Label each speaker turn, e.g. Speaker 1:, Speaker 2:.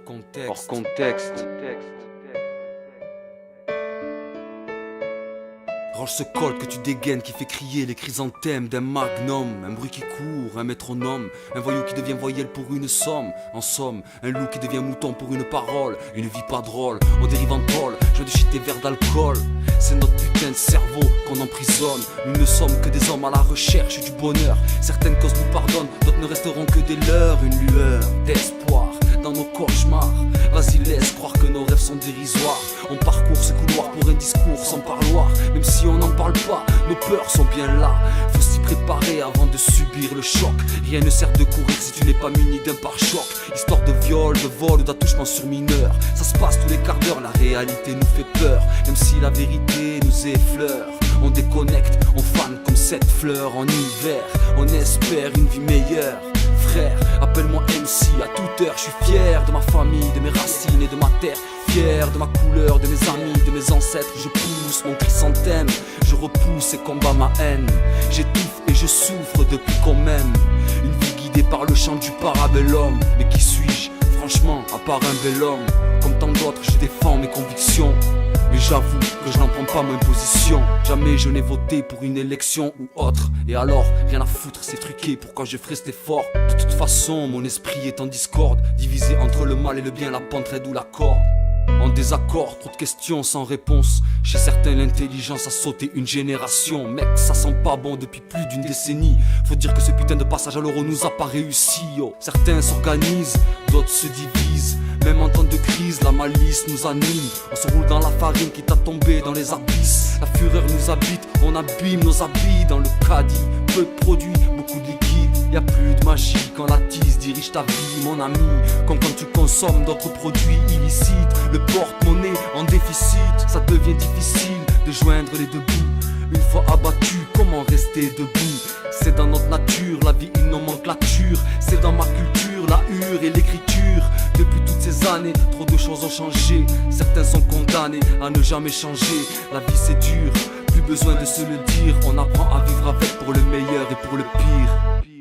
Speaker 1: Hors contexte.
Speaker 2: Range ce col que tu dégaines qui fait crier les chrysanthèmes d'un magnum. Un bruit qui court, un métronome. Un voyou qui devient voyelle pour une somme. En somme, un loup qui devient mouton pour une parole. Une vie pas drôle, on dérive en troll. Je de shit et verre d'alcool. C'est notre putain de cerveau qu'on emprisonne. Nous ne sommes que des hommes à la recherche du bonheur. Certaines causes nous pardonnent, d'autres ne resteront que des leurs. Une lueur d'espoir dans nos cauchemars. Vas-y, laisse croire que nos rêves sont dérisoires. On parcourt ce couloir pour un discours sans parloir. Même si on n'en parle pas, nos peurs sont bien là. Faut s'y préparer avant de subir le choc. Rien ne sert de courir si tu n'es pas muni d'un pare-choc. Histoire de viol, de vol ou d'attouchement sur mineur. Ça se passe tous les quarts d'heure, la réalité nous fait peur. Même si la vérité nous effleure. On déconnecte, on fane comme cette fleur en hiver. On espère une vie meilleure. Frère, appelle-moi MC à toute heure. Je suis fier de ma famille, de mes racines et de ma terre. Fier de ma couleur, de mes amis, de mes ancêtres. Je pousse mon chrysanthème, je repousse et combat ma haine. J'étouffe et je souffre depuis qu'on m'aime. Une vie guidée par le chant du parabellum. Mais qui suis-je, franchement, à part un bel homme? Comme tant d'autres, je défends mes convictions. Mais j'avoue que je n'en prends pas ma position. Jamais je n'ai voté pour une élection ou autre. Et alors, rien à foutre, c'est truqué, pourquoi je ferais cet effort? De toute façon, mon esprit est en discorde. Divisé entre le mal et le bien, la pente raide ou la corde. En désaccord, trop de questions sans réponse. Chez certains, l'intelligence a sauté une génération. Mec, ça sent pas bon depuis plus d'une décennie. Faut dire que ce putain de passage à l'euro nous a pas réussi, yo. Certains s'organisent, d'autres se divisent. Même en temps de crise, la malice nous anime. On se roule dans la farine qui t'a tombé dans les abysses. La fureur nous habite, on abîme nos habits. Dans le caddie, peu de produits, beaucoup de liquide. Y'a plus de magie quand la tise dirige ta vie, mon ami. Comme quand tu consommes d'autres produits illicites. Le porte-monnaie en déficit, ça devient difficile de joindre les deux bouts. Une fois abattu, comment rester debout? C'est dans notre nature, la vie une nomenclature. C'est dans ma culture, la hure et l'écriture. Depuis toutes ces années, trop de choses ont changé. Certains sont condamnés à ne jamais changer. La vie c'est dur, plus besoin de se le dire. On apprend à vivre avec pour le meilleur et pour le pire.